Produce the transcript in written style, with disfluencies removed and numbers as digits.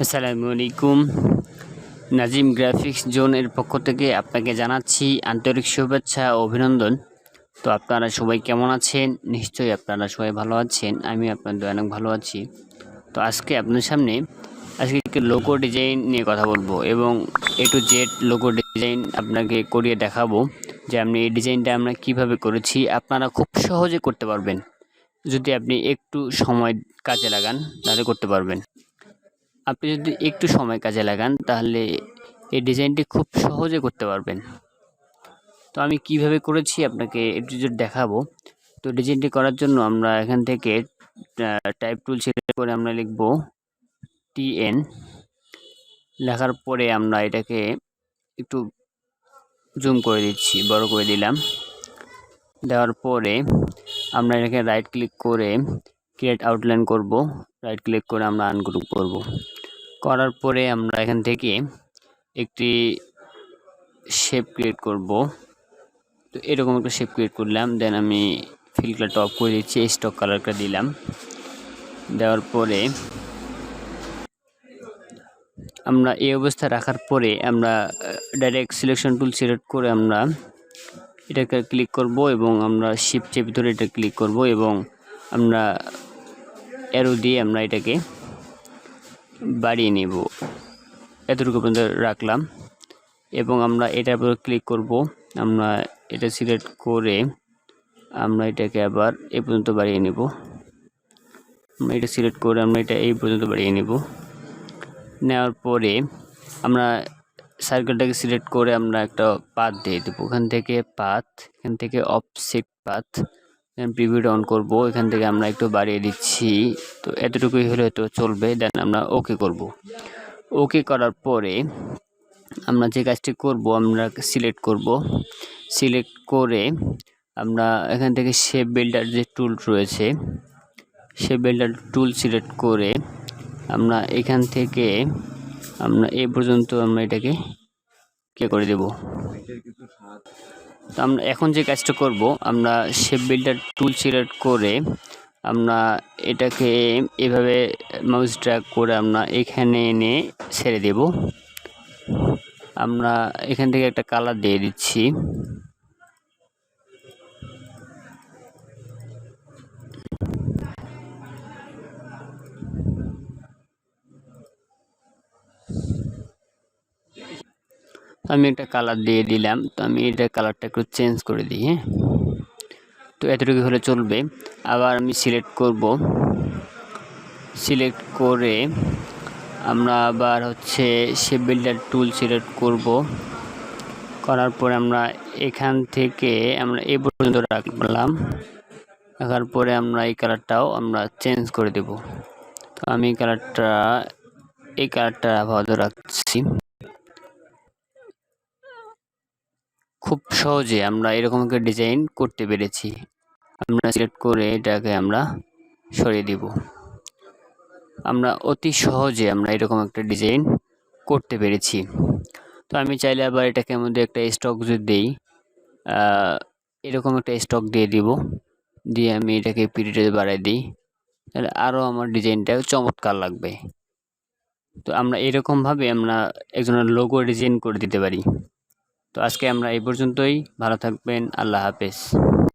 আসসালামু আলাইকুম। নাজিম গ্রাফিক্স জোনের পক্ষ থেকে আপনাকে জানাচ্ছি আন্তরিক শুভেচ্ছা ও অভিনন্দন। তো আপনারা সবাই কেমন আছেন? নিশ্চয়ই আপনারা সবাই ভালো আছেন। আমি আপনাদের অনেক ভালো আছি। তো আজকে আপনাদের সামনে একটি লোগো ডিজাইন নিয়ে কথা বলবো এবং A to Z logo design আপনাকে করিয়ে দেখাবো যে আপনি এই ডিজাইনটা আমরা কিভাবে করেছি। আপনারা খুব সহজে করতে পারবেন। যদি আপনি একটু সময় কাজে লাগান তাহলে করতে পারবেন। আপনি যদি একটু সময় কাজে লাগান তাহলে এই ডিজাইনটি খুব সহজে করতে পারবেন। তো আমি কিভাবে করেছি আপনাকে একটু যদি দেখাবো। তো ডিজাইনটি করার জন্য আমরা এখান থেকে টাইপ টুল সিলেক্ট করে আমরা লিখব TN। লেখার পরে আমরা এটাকে একটু জুম করে দিচ্ছি, বড় করে দিলাম। দেওয়ার পরে আমরা এটাকে রাইট ক্লিক করে ক্রিয়েট আউটলাইন করব। রাইট ক্লিক করে আমরা আনগ্রুপ করব। করার পরে আমরা এখান থেকে একটি শেপ ক্রিয়েট করব। তো এরকম একটা শেপ ক্রিয়েট করলাম। দেন আমি ফিল কালারটা অফ করে দিচ্ছি, স্টক কালারটা দিলাম। দেওয়ার পরে আমরা এই অবস্থা রাখার পরে আমরা ডাইরেক্ট সিলেকশন টুল সিলেক্ট করে আমরা এটাকে ক্লিক করব এবং আমরা শিফট চেপে ধরে এটা ক্লিক করব এবং আমরা অ্যারো দিয়ে আমরা এটাকে বাড়িয়ে নেব। এতটুকু পর্যন্ত রাখলাম এবং আমরা এটার উপর ক্লিক করব। আমরা এটা সিলেক্ট করে আমরা এটাকে আবার এই পর্যন্ত বাড়িয়ে নেব। আমরা এটা সিলেক্ট করে আমরা এটা এই পর্যন্ত বাড়িয়ে নেব। নেওয়ার পরে আমরা সার্কেলটাকে সিলেক্ট করে আমরা একটা পাথ দিয়ে দেবো। এখান থেকে অফসেট পাথ, প্রিভিউটা অন করব। এখান থেকে আমরা একটু বাড়িয়ে দিচ্ছি। তো এতটুকুই হলে তো চলবে। দেন আমরা ওকে করব। ওকে করার পরে আমরা যে কাজটি করব আমরা সিলেক্ট করব। সিলেক্ট করে আমরা এখান থেকে শেপ বিল্ডার যে টুল রয়েছে, শেপ বিল্ডার টুল সিলেক্ট করে আমরা এখান থেকে আমরা এই পর্যন্ত আমরা এটাকে করে দেব। তো আমরা এখন যে কাজটা করব আমরা শেপ বিল্ডার টুল সিলেক্ট করে আমরা এটাকে এভাবে মাউস ড্র্যাগ করে আমরা এখানে এনে ছেড়ে দেব। আমরা এখান থেকে একটা কালার দিয়ে দিচ্ছি। আমি একটা কালার দিয়ে দিলাম। তো আমি এটা কালারটা একটু চেঞ্জ করে দিই। হ্যাঁ, তো এতটুকু হলে চলবে। আবার আমি সিলেক্ট করব। সিলেক্ট করে আমরা আবার শেপ বিল্ডার টুল সিলেক্ট করব। করার পরে আমরা এখান থেকে আমরা এই পর্যন্ত রাখলাম। রাখার পরে আমরা এই কালারটাও আমরা চেঞ্জ করে দেব। তো আমি এই কালারটা আপাতত রাখছি। খুব সহজে আমরা এরকম একটা ডিজাইন করতে পেরেছি। আমরা সিলেক্ট করে এটাকে আমরা সরিয়ে দিব। আমরা অতি সহজে আমরা এরকম একটা ডিজাইন করতে পেরেছি। তো আমি চাইলে আবার এটাকে মধ্যে একটা স্টক যদি দেই, এরকম একটা স্টক দিয়ে দিব। দিয়ে আমি এটাকে পিরিয়ড বাড়াই দিই, তাহলে আরও আমার ডিজাইনটা চমৎকার লাগবে। তো আমরা এরকমভাবে আমরা একজনের লোগো ডিজাইন করে দিতে পারি। তো আজকে আমরা এই পর্যন্তই। ভালো থাকবেন। আল্লাহ হাফেজ।